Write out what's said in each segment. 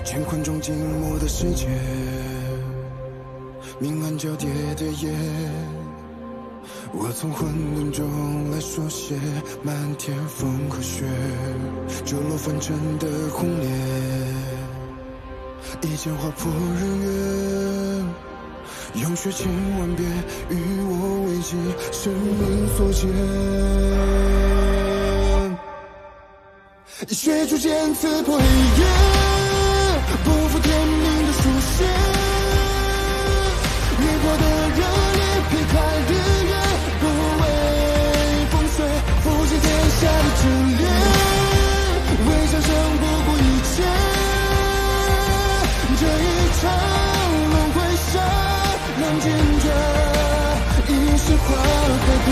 乾坤中静默的世界，明暗交叠的夜，我从混沌中来书写漫天风和雪，坠落凡尘的红莲，一剑划破人缘，用血千万遍与我为己，生命所见。血逐渐刺破黑夜，不负天命的书写，烈火的热烈劈开日月，不畏风雪，复习天下的真烈，为战胜不顾一切，这一场轮回下，能见这一世化改变。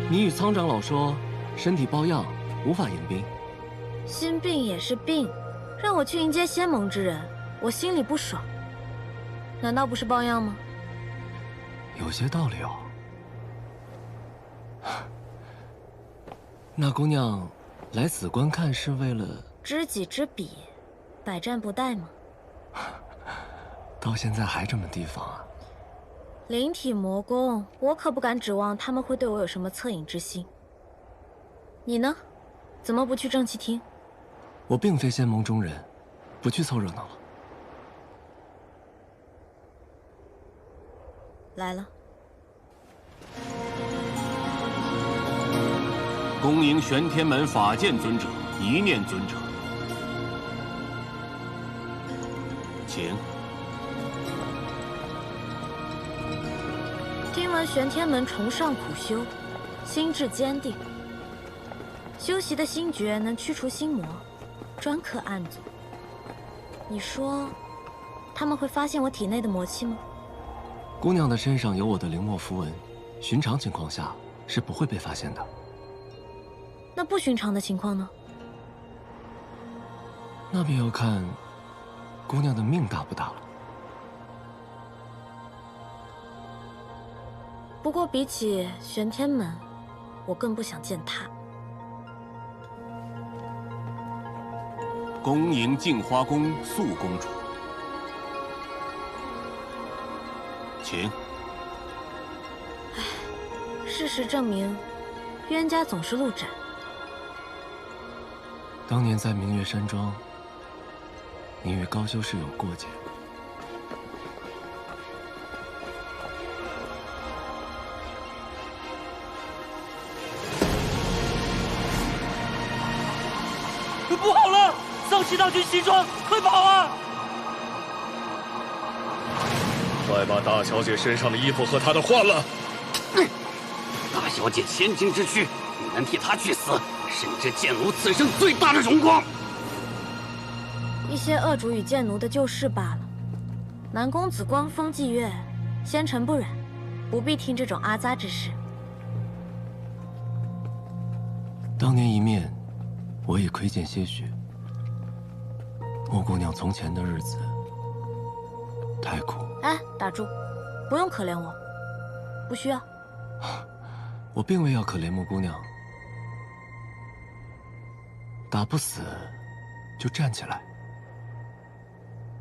你与苍长老说，身体抱恙，无法迎宾。心病也是病，让我去迎接仙盟之人，我心里不爽。难道不是抱恙吗？有些道理哦。那姑娘来此观看是为了知己知彼，百战不殆吗？到现在还这么提防啊？灵体魔宫，我可不敢指望他们会对我有什么恻隐之心。你呢？怎么不去正气厅？我并非仙盟中人，不去凑热闹了。来了。恭迎玄天门法剑尊者、一念尊者，请。听闻玄天门崇尚苦修，心智坚定，修习的心诀能驱除心魔，专克暗阻。你说，他们会发现我体内的魔气吗？姑娘的身上有我的灵墨符文，寻常情况下是不会被发现的。那不寻常的情况呢？那便要看姑娘的命大不大了。不过比起玄天门，我更不想见他。恭迎镜花宫素公主，请。事实证明，冤家总是路窄。当年在明月山庄，你与高修士有过节。不好了！丧尸大军西装，快跑啊！快把大小姐身上的衣服和她的换了。大小姐千金之躯，你能替她去死，甚至贱奴此生最大的荣光。一些恶主与贱奴的旧事罢了。南公子光风霁月，仙尘不染，不必听这种阿杂之事。当年一面，我已窥见些许。莫姑娘从前的日子太苦。哎，打住，不用可怜我，不需要。我并未要可怜莫姑娘，打不死就站起来，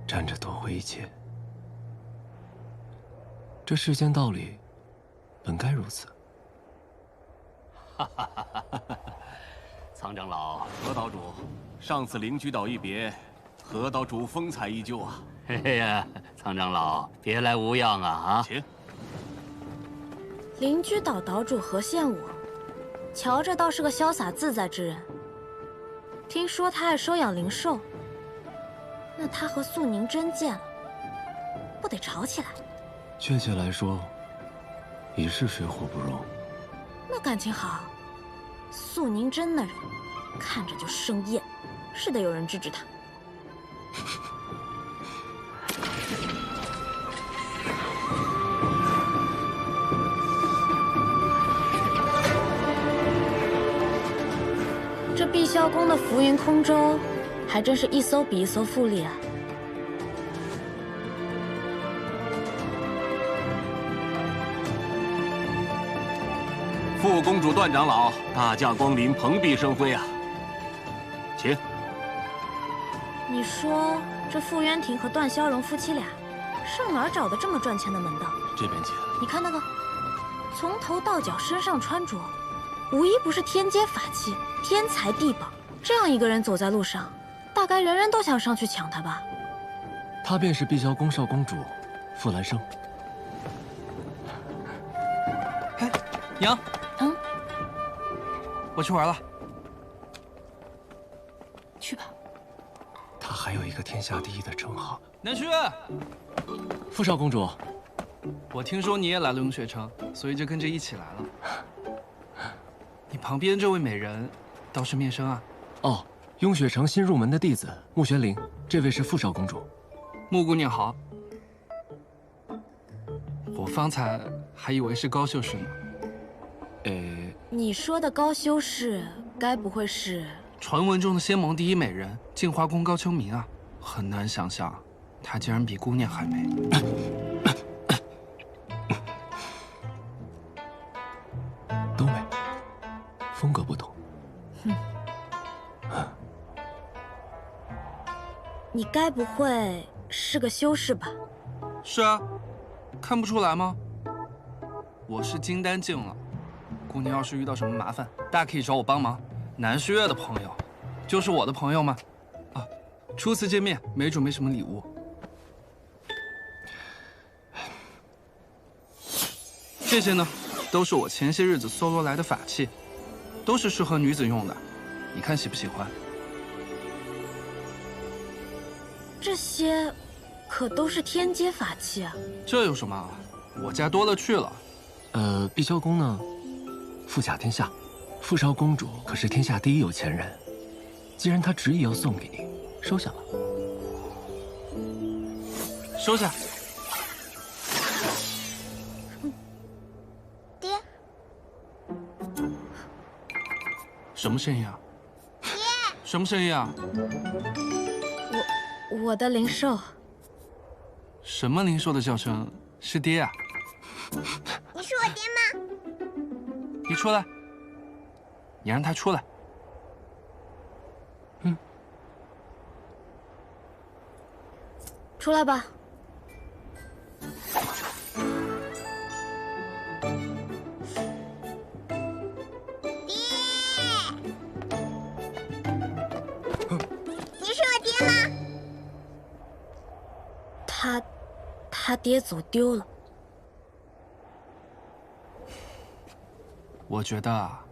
站着夺回一切。这世间道理本该如此。苍长老、何岛主，上次灵居岛一别，何岛主风采依旧啊！嘿呀，苍长老，别来无恙啊！请。灵居岛岛主何羡我，瞧着倒是个潇洒自在之人。听说他爱收养灵兽，那他和素宁真见了，不得吵起来？确切来说，已是水火不容。那感情好，素宁真那人看着就生厌，是得有人制止他。这碧霄宫的浮云空舟，还真是一艘比一艘富丽啊！副公主段长老，大驾光临，蓬荜生辉啊！请。你说这傅渊庭和段萧荣夫妻俩，上哪儿找的这么赚钱的门道？这边请。你看那个，从头到脚身上穿着，无一不是天阶法器，天才地宝。这样一个人走在路上，大概人人都想上去抢他吧？她便是碧霄宫少公主，傅兰生。哎，娘，我去玩了。去吧。她还有一个天下第一的称号。南旭，傅少公主，我听说你也来了雍雪城，所以就跟着一起来了。你旁边这位美人，倒是面生啊。哦，雍雪城新入门的弟子穆玄灵，这位是傅少公主。穆姑娘好。我方才还以为是高修士呢。你说的高修士，该不会是传闻中的仙盟第一美人镜花宫高秋明啊？很难想象，她竟然比姑娘还美。都美，风格不同。你该不会是个修士吧？是啊，看不出来吗？我是金丹境了。姑娘要是遇到什么麻烦，大可以找我帮忙。南旭月的朋友，就是我的朋友吗？啊，初次见面，没准备什么礼物。这些呢，都是我前些日子搜罗来的法器，都是适合女子用的。你看喜不喜欢？这些可都是天阶法器啊！这有什么啊？我家多了去了。碧霄宫呢，富甲天下，傅少公主可是天下第一有钱人。既然她执意要送给你，收下吧。收下。爹，什么声音啊？爹，什么声音啊？我的灵兽。什么灵兽的叫声？是爹啊！你是我爹吗？你出来，你让他出来。出来吧。你是我爹吗？他爹走丢了。我觉得啊，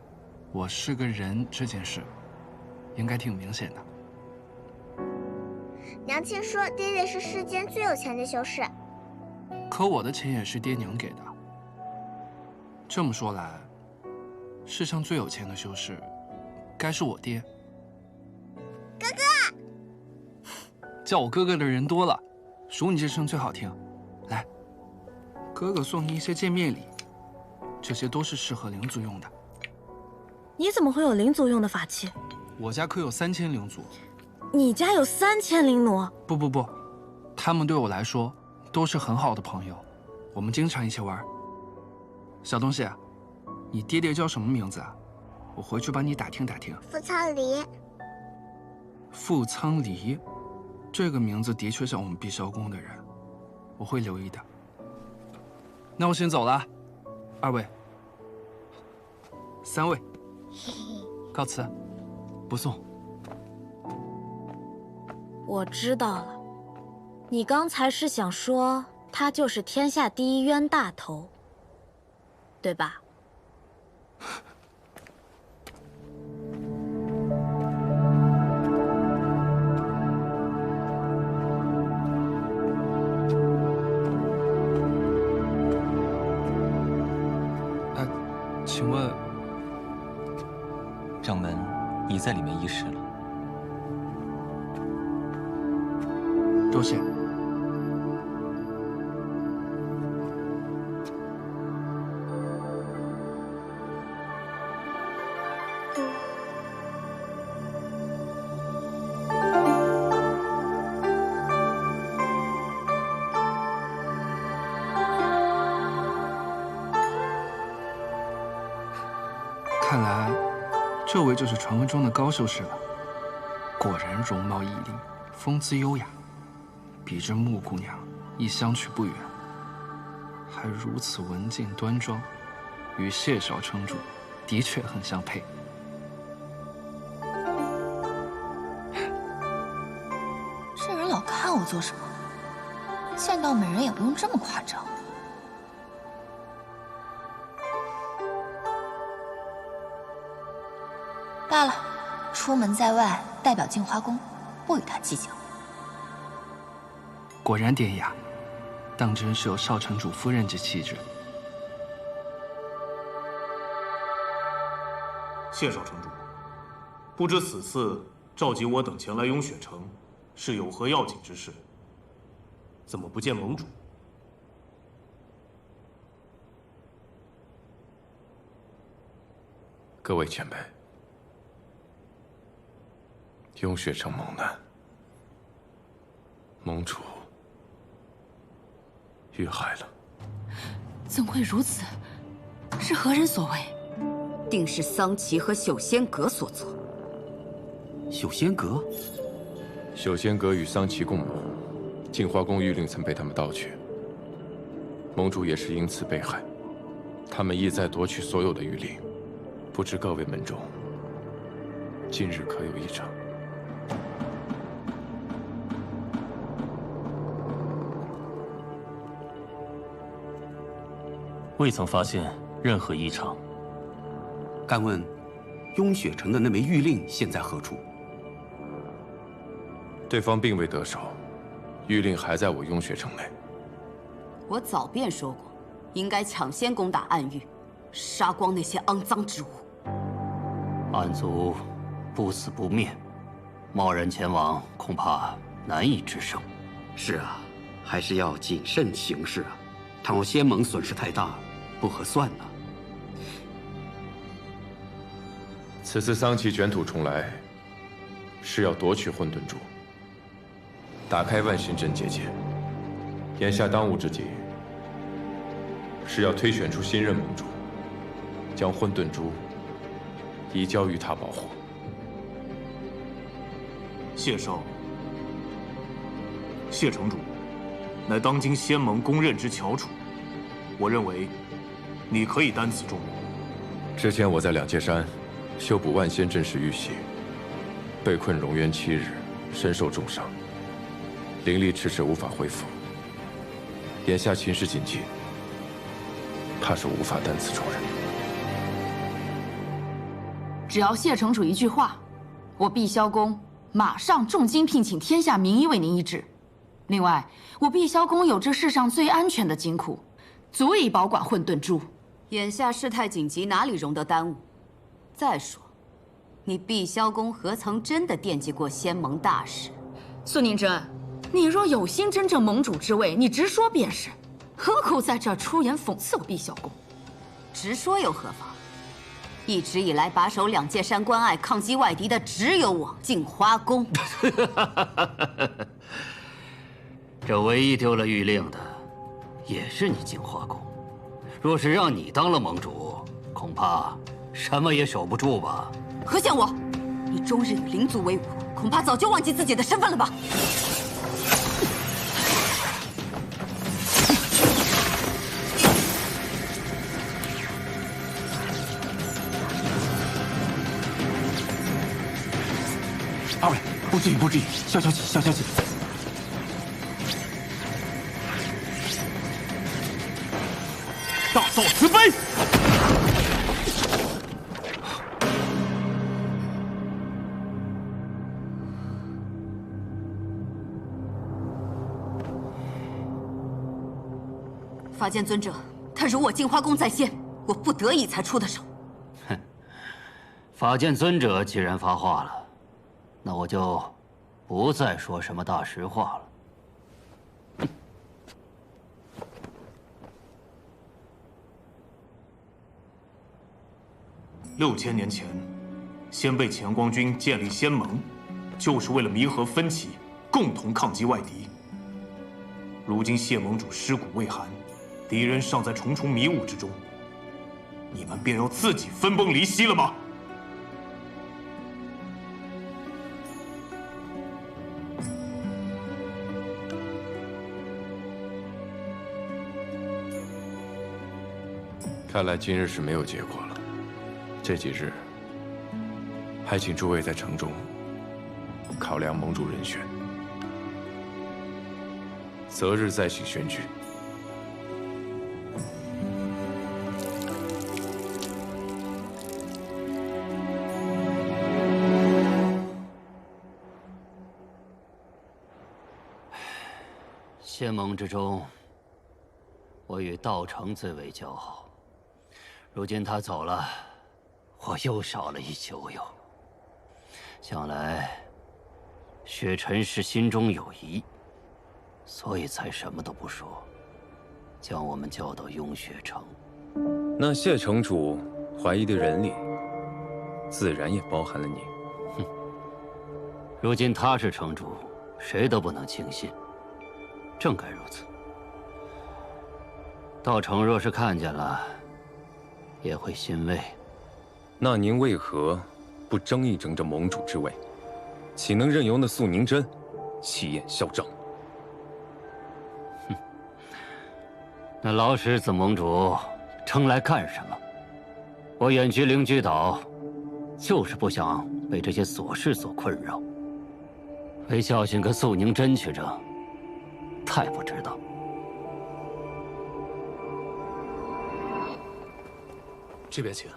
我是个人这件事，应该挺明显的。娘亲说爹爹是世间最有钱的修士，可我的钱也是爹娘给的。这么说来，世上最有钱的修士，该是我爹。哥哥，叫我哥哥的人多了，数你这声最好听。来，哥哥送你一些见面礼，这些都是适合灵族用的。你怎么会有灵族用的法器？我家可有3000灵族。你家有3000灵奴？不，他们对我来说都是很好的朋友，我们经常一起玩。小东西，你爹爹叫什么名字啊？我回去帮你打听打听。傅苍离。傅苍离，这个名字的确像我们碧霄宫的人，我会留意的。那我先走了，二位、3位，告辞，不送。我知道了，你刚才是想说他就是天下第一冤大头，对吧？请问，掌门已在里面议事了。多谢。这位就是传闻中的高修士了。果然容貌屹立，风姿优雅，比这穆姑娘亦相去不远。还如此文静端庄，与谢少城主的确很相配。这人老看我做什么？见到美人也不用这么夸张。罢了，出门在外，代表镜花宫，不与他计较。果然典雅，当真是有少城主夫人之气质。谢少城主，不知此次召集我等前来雍雪城，是有何要紧之事？怎么不见盟主？各位前辈，雍雪城蒙难，盟主遇害了。怎会如此？是何人所为？定是桑琪和朽仙阁所做。朽仙阁？朽仙阁与桑琪共谋，镜花宫玉令曾被他们盗取，盟主也是因此被害。他们意在夺取所有的玉令，不知各位门中今日可有异常？未曾发现任何异常。敢问，雍雪城的那枚玉令现在何处？对方并未得手，玉令还在我雍雪城内。我早便说过，应该抢先攻打暗域，杀光那些肮脏之物。暗族不死不灭，贸然前往恐怕难以制胜。是啊，还是要谨慎行事啊！倘若仙盟损失太大，不合算呢。此次桑琪卷土重来，是要夺取混沌珠，打开万仙阵结界。眼下当务之急，是要推选出新任盟主，将混沌珠移交于他保护。谢少，谢城主，乃当今仙盟公认之翘楚，我认为你可以担此重任。之前我在两界山修补万仙阵时遇袭，被困胧渊7日，身受重伤，灵力迟迟无法恢复。眼下情势紧急，怕是无法担此重任。只要谢城主一句话，我碧霄宫马上重金聘请天下名医为您医治。另外，我碧霄宫有这世上最安全的金库，足以保管混沌珠。眼下事态紧急，哪里容得耽误？再说，你碧霄宫何曾真的惦记过仙盟大事？孙宁真，你若有心真正盟主之位，你直说便是，何苦在这儿出言讽刺我碧霄宫？直说又何妨？一直以来把守两界山关隘、抗击外敌的只有我镜花宫。这唯一丢了玉令的，也是你镜花宫。若是让你当了盟主，恐怕什么也守不住吧？何想我？你终日与灵族为伍，恐怕早就忘记自己的身份了吧？二位，不至于，不至于，消消气，消消气。大嫂慈悲。法剑尊者，他辱我镜花宫在先，我不得已才出的手。哼，法剑尊者既然发话了，那我就不再说什么大实话了。 6000年前，先辈乾光军建立仙盟，就是为了弥合分歧，共同抗击外敌。如今谢盟主尸骨未寒，敌人尚在重重迷雾之中，你们便要自己分崩离析了吗？看来今日是没有结果了。这几日，还请诸位在城中考量盟主人选，择日再行选举。仙盟之中，我与道成最为交好。如今他走了，我又少了一球友。想来，雪尘是心中有疑，所以才什么都不说，将我们叫到雍雪城。那谢城主怀疑的人里，自然也包含了你。哼，如今他是城主，谁都不能轻信。正该如此。道成若是看见了，也会欣慰。那您为何不争一争这盟主之位？岂能任由那素凝真欺眼嚣张？哼，那老狮子盟主争来干什么？我远居灵居岛，就是不想被这些琐事所困扰。为教训个素凝真去争，太不值当。这边请。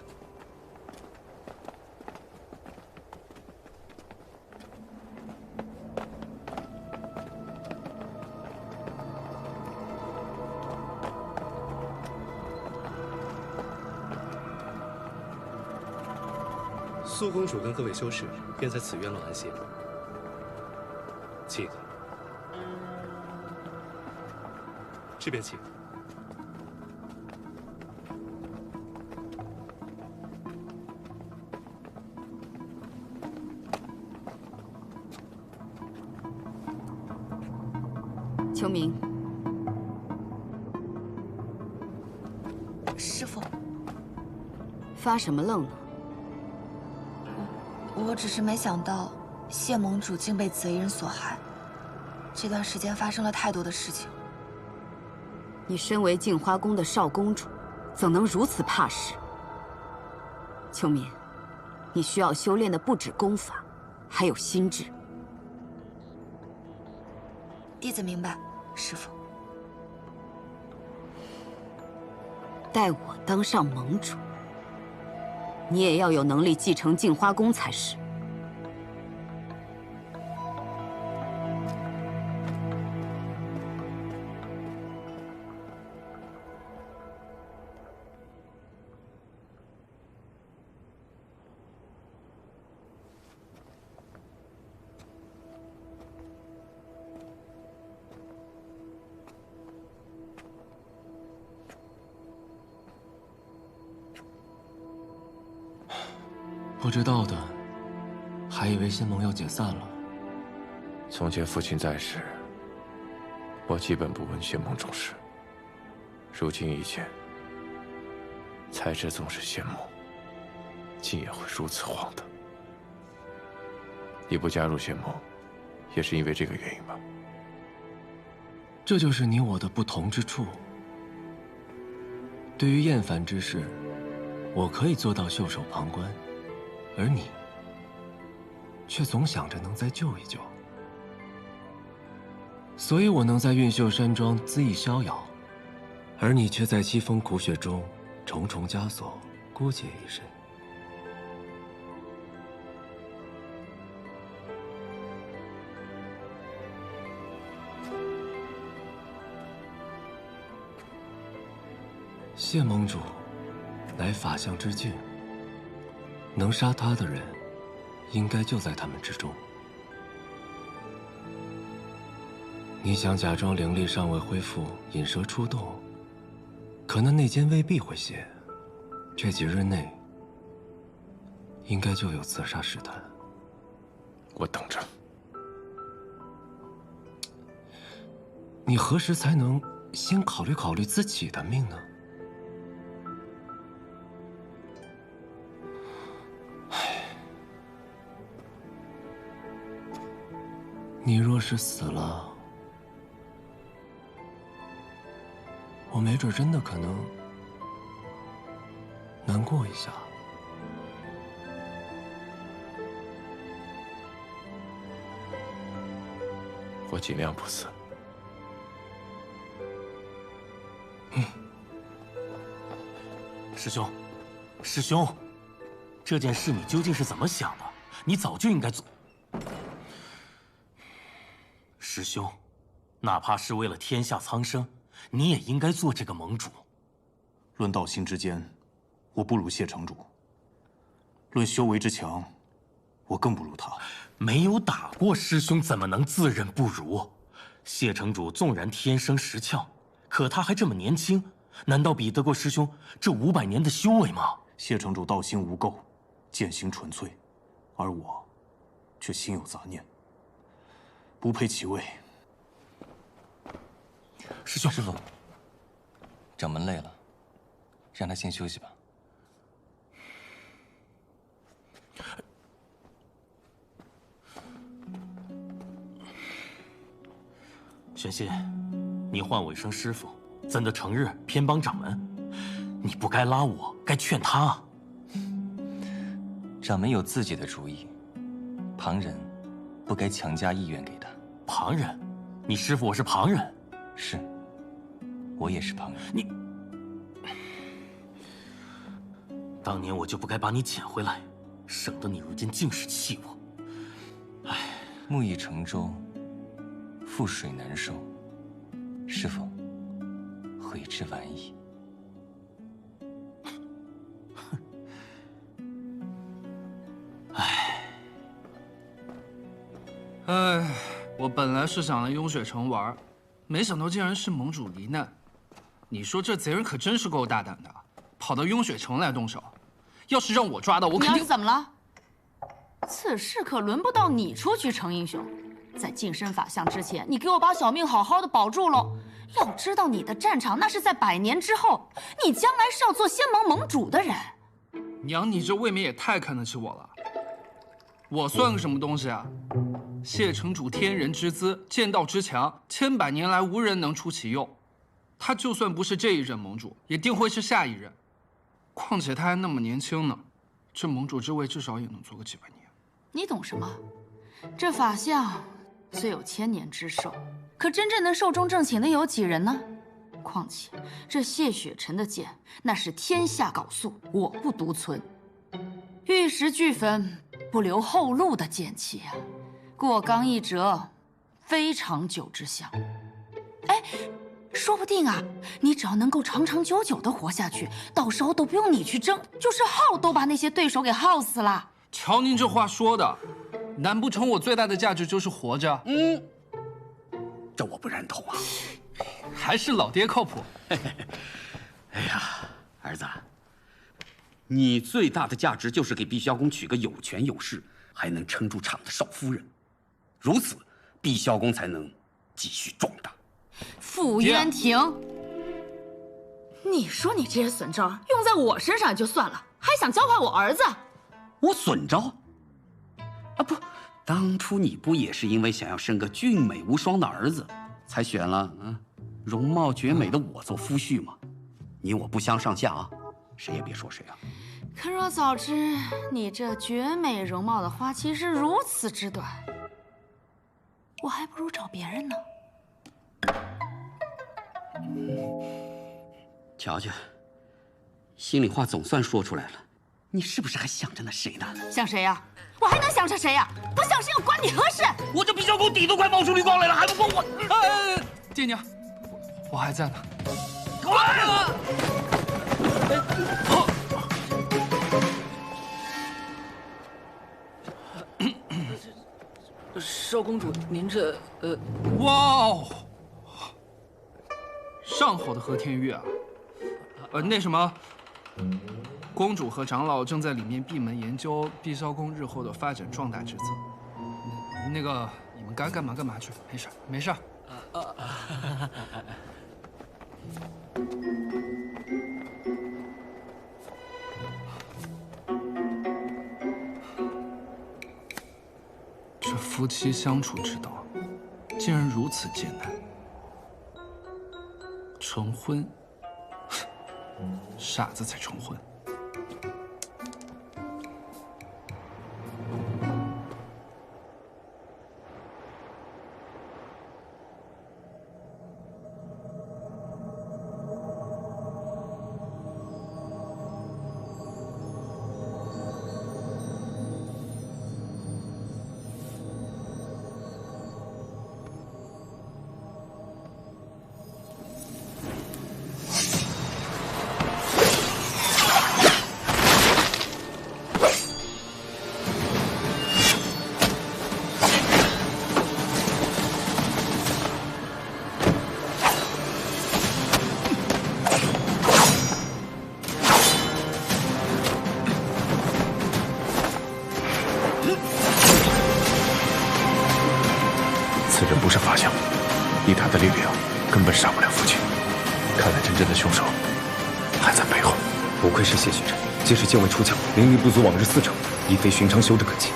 苏公主跟各位修士便在此院落安歇，请。这边请。秋明，师父，发什么愣呢？我只是没想到谢盟主竟被贼人所害。这段时间发生了太多的事情。你身为镜花宫的少公主，怎能如此怕事？秋敏，你需要修炼的不止功法，还有心智。弟子明白，师父。待我当上盟主，你也要有能力继承镜花宫才是。不知道的，还以为仙盟要解散了。从前父亲在时，我基本不问仙盟重事。如今一见，才知纵使仙盟，竟也会如此荒唐。你不加入仙盟，也是因为这个原因吧？这就是你我的不同之处。对于厌烦之事，我可以做到袖手旁观。而你，却总想着能再救一救，所以我能在韵秀山庄恣意逍遥，而你却在凄风苦雪中重重枷锁，孤孑一身。谢盟主，乃法相之境。能杀他的人，应该就在他们之中。你想假装灵力尚未恢复，引蛇出洞，可那内奸未必会泄。这几日内，应该就有刺杀试探。我等着。你何时才能先考虑考虑自己的命呢？你若是死了，我没准真的可能难过一下。我尽量不死。师兄，师兄，这件事你究竟是怎么想的？你早就应该做。师兄，哪怕是为了天下苍生，你也应该做这个盟主。论道心之间，我不如谢城主；论修为之强，我更不如他。没有打过师兄，怎么能自认不如？谢城主纵然天生识窍，可他还这么年轻，难道比得过师兄这500年的修为吗？谢城主道心无垢，剑行纯粹，而我却心有杂念，不配其位。师兄，师傅，掌门累了，让他先休息吧。玄心，你唤我一声师傅，怎的成日偏帮掌门？你不该拉我，该劝他啊。掌门有自己的主意，旁人不该强加意愿给他。旁人？你师傅我是旁人？是，我也是旁人。你，当年我就不该把你捡回来，省得你如今尽是气我。唉，木已成舟，覆水难收。师傅，悔之晚矣。哎，我本来是想来雍雪城玩，没想到竟然是盟主罹难。你说这贼人可真是够大胆的，跑到雍雪城来动手。要是让我抓到，我肯定……你要是怎么了？此事可轮不到你出去成英雄。在净身法相之前，你给我把小命好好的保住喽。要知道，你的战场那是在100年之后，你将来是要做仙盟盟主的人。娘，你这未免也太看得起我了。我算个什么东西啊？谢城主天人之姿，剑道之强，千百年来无人能出其右。他就算不是这一任盟主，也定会是下一任。况且他还那么年轻呢，这盟主之位至少也能做个几百年。你懂什么？这法相虽有1000年之寿，可真正能寿终正寝的有几人呢？况且这谢雪尘的剑，那是天下缟素，我不独存。玉石俱焚，不留后路的剑气啊！过刚一折，非长久之相。哎，说不定啊，你只要能够长长久久的活下去，到时候都不用你去争，就是耗都把那些对手给耗死了。瞧您这话说的，难不成我最大的价值就是活着？这我不认同啊！还是老爹靠谱。哎呀，儿子，你最大的价值就是给毕萧公娶个有权有势，还能撑住场的少夫人，如此，毕萧公才能继续壮大。傅渊庭，你说你这些损招用在我身上也就算了，还想教坏我儿子？我损招？啊不，当初你不也是因为想要生个俊美无双的儿子，才选了容貌绝美的我做夫婿吗？你我不相上下啊，谁也别说谁啊。可若早知你这绝美容貌的花期是如此之短，我还不如找别人呢。瞧瞧，心里话总算说出来了，你是不是还想着那谁呢？想谁呀？我还能想着谁呀？不想谁又关你何事？我这毕萧公底都快冒出绿光来了，还不帮我？爹娘，我还在呢。少公主，您这哇哦，上好的和田玉啊！那什么，公主和长老正在里面闭门研究毕萧公日后的发展壮大之策。那个，你们该干嘛干嘛去，没事没事。这夫妻相处之道，竟然如此艰难。成婚，傻子才成婚。此人不是法相，以他的力量根本杀不了父亲。看来真正的凶手还在背后。不愧是谢雪辰，即使剑位出鞘，灵力不足往日4成，亦非寻常修者可及。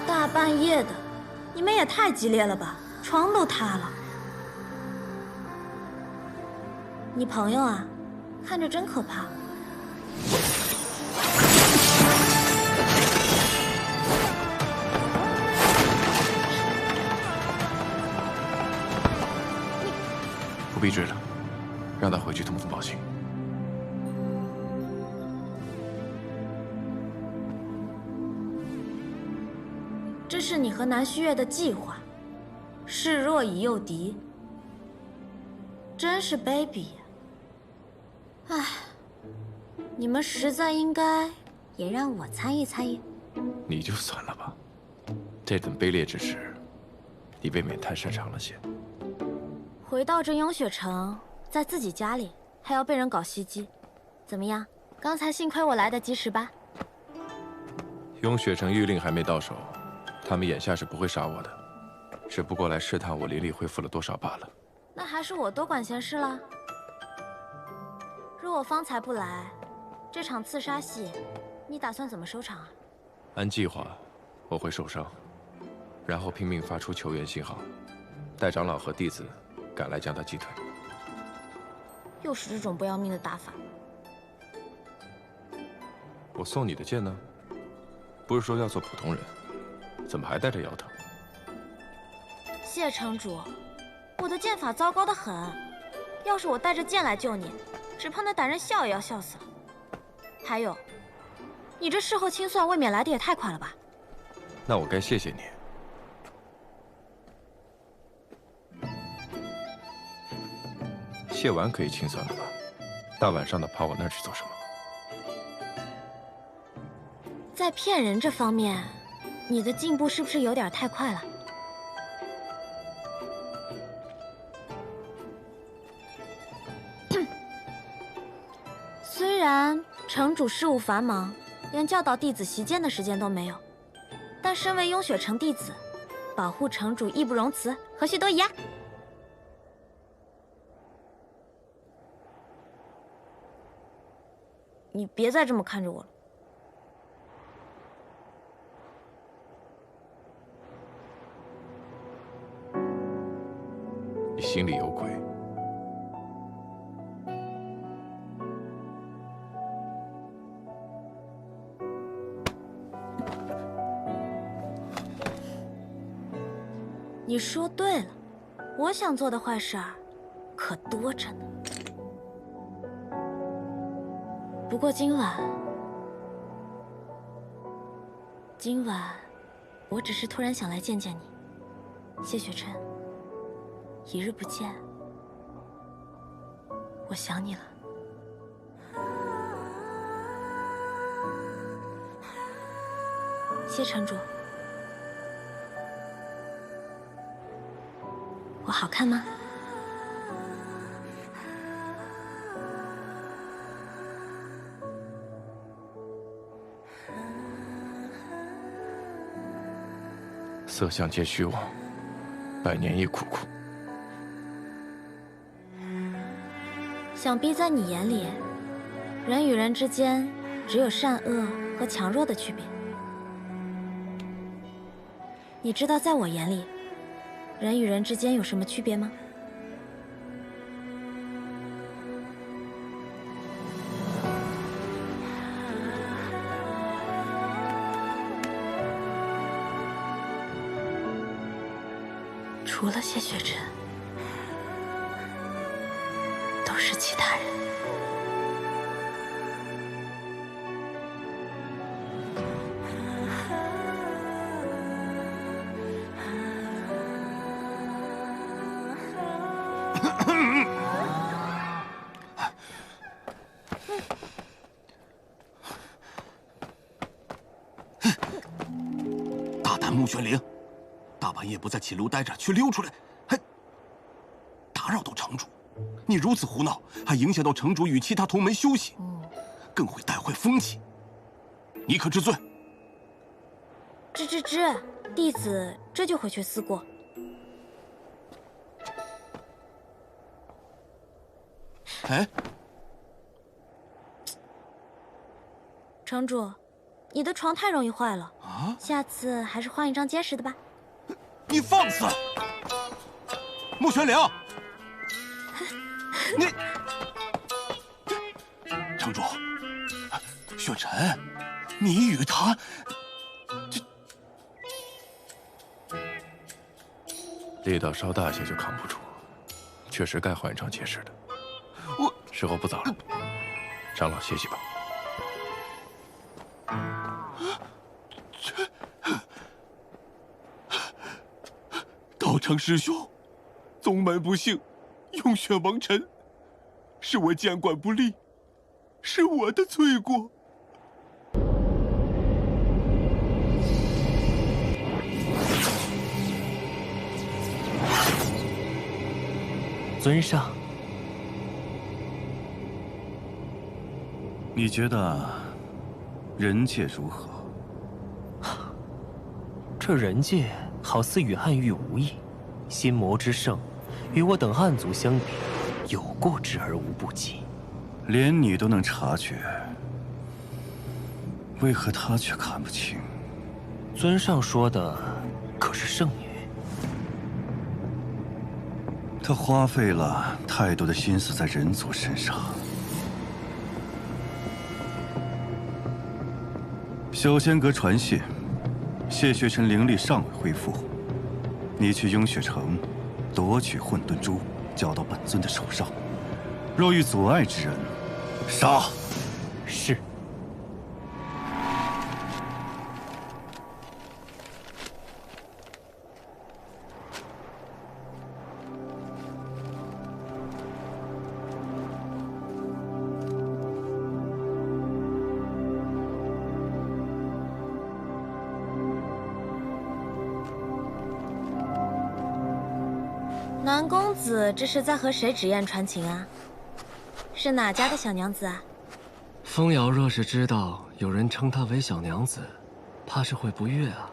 大半夜的，你们也太激烈了吧，床都塌了。你朋友啊，看着真可怕。不必追了，让他回去通风报信。这是你和南虚月的计划，示弱以诱敌，真是卑鄙呀！唉，你们实在应该也让我参与参与。你就算了吧，这等卑劣之事，你未免太擅长了些。回到这雍雪城，在自己家里还要被人搞袭击，怎么样？刚才幸亏我来得及时吧？雍雪城谕令还没到手，他们眼下是不会杀我的，只不过来试探我灵力恢复了多少罢了。那还是我多管闲事了。若我方才不来，这场刺杀戏，你打算怎么收场啊？按计划，我会受伤，然后拼命发出求援信号，待长老和弟子赶来将他击退。又是这种不要命的打法。我送你的剑呢？不是说要做普通人，怎么还带着摇头？谢城主，我的剑法糟糕得很，要是我带着剑来救你，只怕那歹人笑也要笑死了。还有，你这事后清算未免来得也太快了吧？那我该谢谢你。谢完可以清算了吧？大晚上的跑我那儿去做什么？在骗人这方面，你的进步是不是有点太快了？虽然城主事务繁忙，连教导弟子习剑的时间都没有，但身为雍雪城弟子，保护城主义不容辞，何须多疑啊？你别再这么看着我了。你心里有鬼。你说对了，我想做的坏事儿可多着呢。不过今晚，我只是突然想来见见你，谢雪辰。一日不见，我想你了。谢城主，我好看吗？色相皆虚妄，百年亦苦苦。想必在你眼里，人与人之间只有善恶和强弱的区别。你知道在我眼里，人与人之间有什么区别吗？除了谢雪辰，都是其他人。看穆玄灵，大半夜不在寝楼待着，却溜出来，还打扰到城主。你如此胡闹，还影响到城主与其他同门休息，更会带坏风气。你可知罪？知，弟子这就回去思过。哎，城主，你的床太容易坏了啊，下次还是换一张结实的吧。你放肆！穆玄灵，你城主，雪尘，你与他力道稍大些就扛不住，确实该换一张结实的。时候不早了，长老歇息吧。道长师兄，宗门不幸，用血亡尘，是我监管不力，是我的罪过。尊上，你觉得人界如何？这人界好似与暗域无异，心魔之盛，与我等暗族相比，有过之而无不及。连你都能察觉，为何他却看不清？尊上说的可是圣女？他花费了太多的心思在人族身上。小仙阁传信，谢雪尘灵力尚未恢复，你去雍雪城夺取混沌珠，交到本尊的手上。若遇阻碍之人，杀。是。南公子这是在和谁纸砚传情啊？是哪家的小娘子啊？风瑶若是知道有人称她为小娘子，怕是会不悦啊。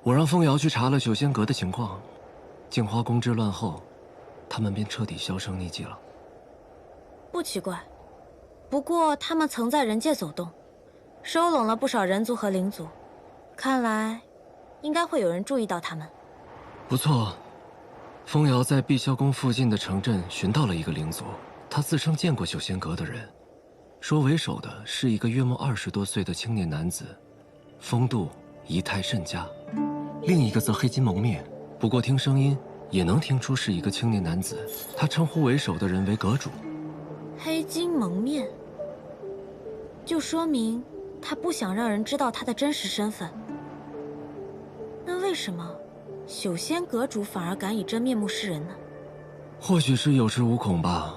我让风瑶去查了九仙阁的情况，镜花宫之乱后，他们便彻底销声匿迹了。不奇怪，不过他们曾在人界走动，收拢了不少人族和灵族，看来应该会有人注意到他们。不错。风瑶在碧霄宫附近的城镇寻到了一个灵族，他自称见过九仙阁的人，说为首的是一个约莫20多岁的青年男子，风度仪态甚佳；另一个则黑金蒙面，不过听声音也能听出是一个青年男子。他称呼为首的人为阁主。黑金蒙面，就说明他不想让人知道他的真实身份。那为什么九仙阁主反而敢以真面目示人呢？或许是有恃无恐吧。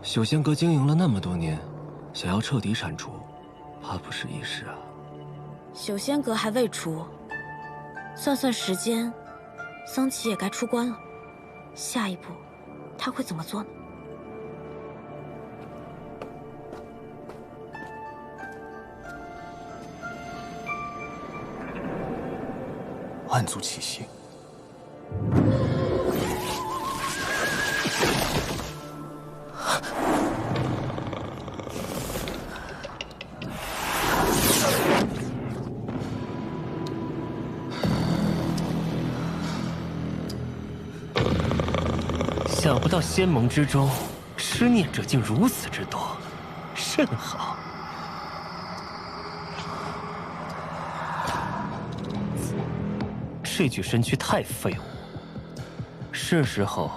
九仙阁经营了那么多年，想要彻底铲除，怕不是一时啊。九仙阁还未除，算算时间，桑琪也该出关了。下一步，他会怎么做呢？暗族气息。想不到仙盟之中，痴念者竟如此之多，甚好。这具身躯太废物，是时候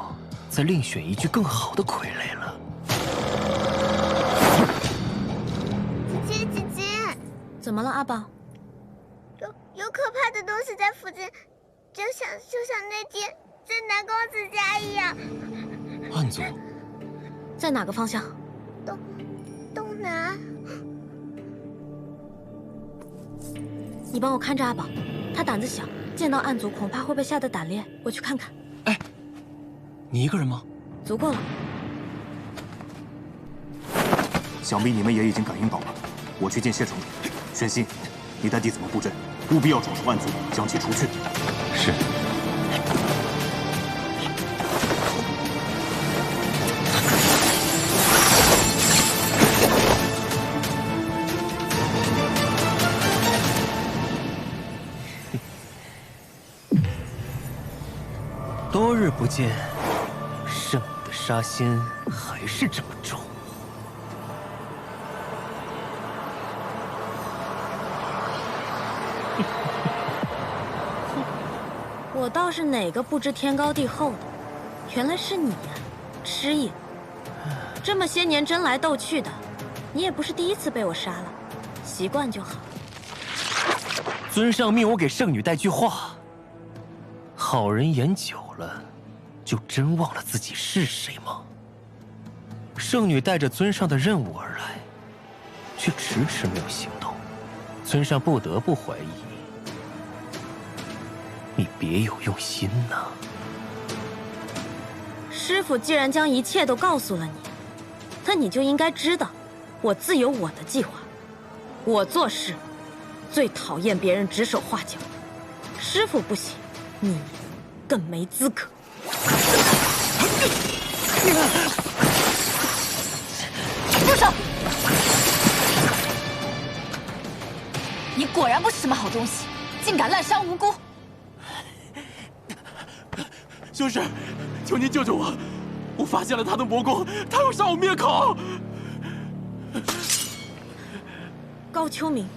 再另选一具更好的傀儡了。姐姐，怎么了，阿宝？有可怕的东西在附近，就像那天在南公子家一样。暗族在哪个方向？东南。你帮我看着阿宝。他胆子小，见到暗族恐怕会被吓得胆裂。我去看看。哎，你一个人吗？足够了。想必你们也已经感应到了。我去见谢城主。玄心，你带弟子们布阵，务必要找出暗族，将其除去。是。多日不见，圣女的杀心还是这么重。我倒是哪个不知天高地厚的，原来是你呀，痴影。这么些年争来斗去的，你也不是第一次被我杀了，习惯就好。尊上命我给圣女带句话：好人演久了，就真忘了自己是谁吗？圣女带着尊上的任务而来，却迟迟没有行动，尊上不得不怀疑你别有用心呐。师父既然将一切都告诉了你，那你就应该知道，我自有我的计划。我做事最讨厌别人指手画脚，师父不行，你更没资格。住手！你果然不是什么好东西，竟敢滥伤无辜！修士，求您救救我！我发现了他的魔功，他要杀我灭口！高秋明，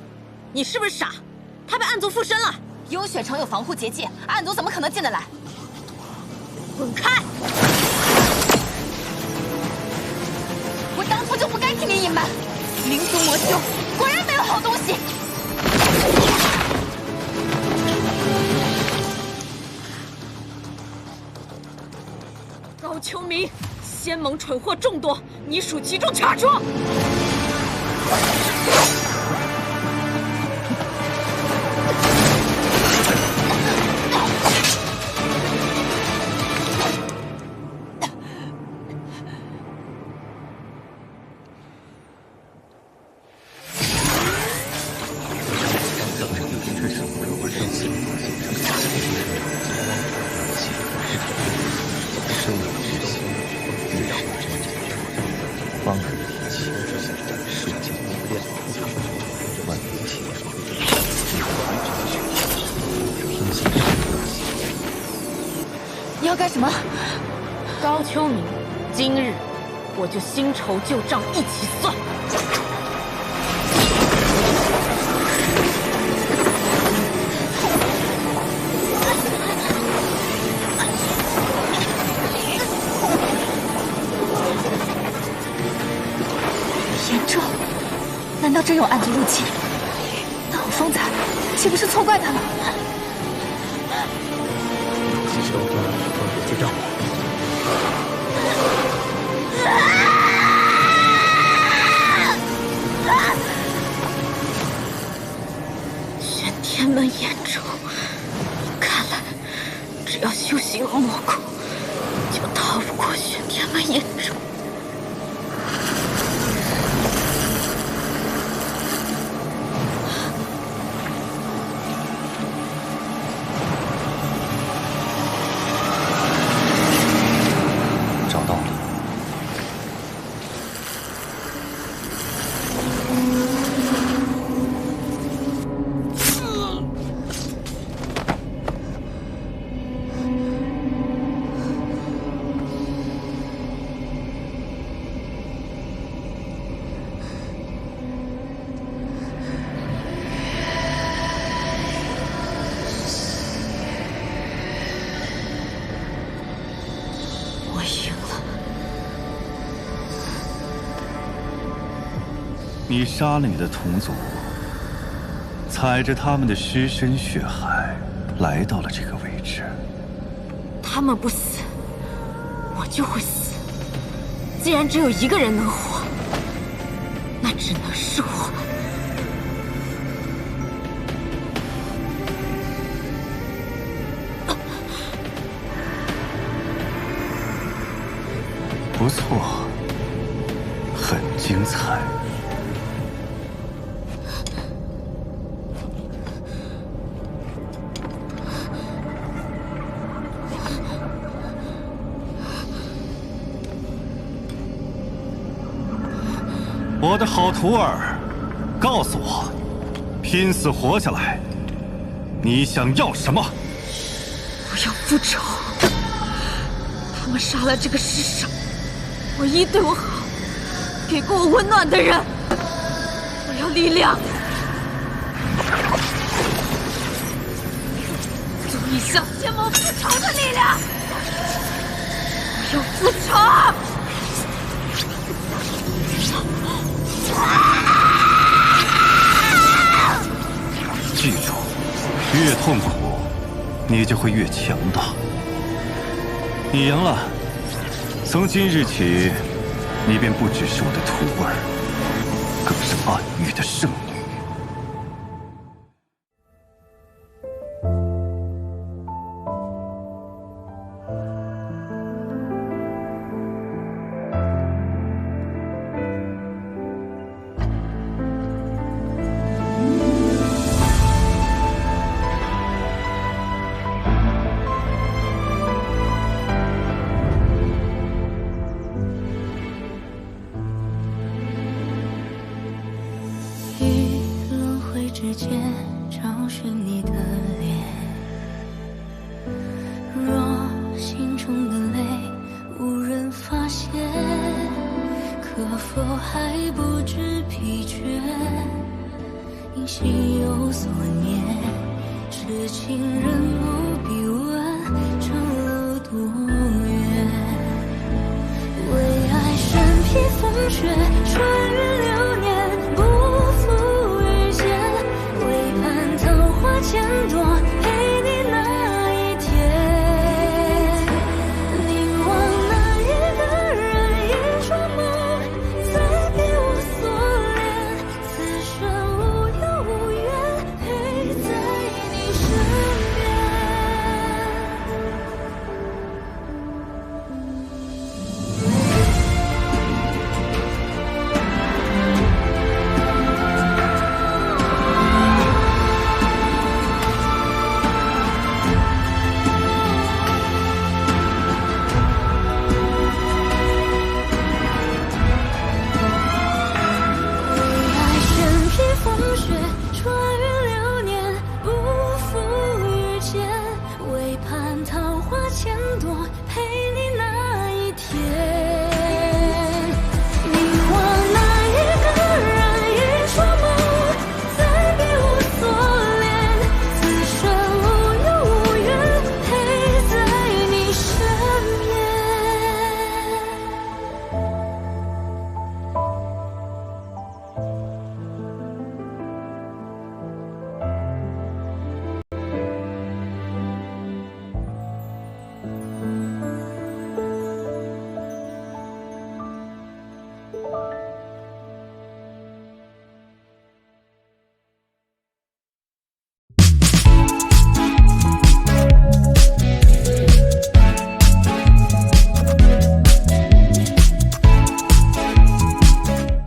你是不是傻？他被暗族附身了。雍雪城有防护结界，暗族怎么可能进得来？滚开！我当初就不该替你隐瞒。灵族魔修果然没有好东西。高秋明，仙盟蠢货众多，你属其中查出。你要干什么？高秋明，今日我就新仇旧账一起算。严重，难道真有暗族入侵？那我方才岂不是错怪他了？手段放回去让我。玄天门严重，看来只要修行了魔功，就逃不过玄天门严重。你杀了你的同族，踩着他们的尸身血海，来到了这个位置。他们不死，我就会死。既然只有一个人能活，那只能是我。我的好徒儿，告诉我，拼死活下来，你想要什么？我要复仇。他们杀了这个世上唯一对我好、给过我温暖的人。我要力量，足以向邪魔复仇的力量。我要复仇。记住，越痛苦，你就会越强大。你赢了，从今日起，你便不只是我的徒儿，更是暗域的圣女。之间找寻你的脸，若心中的泪无人发现，可否还不知疲倦？因心有所念，是情人不必问长路多远。为爱身披风雪。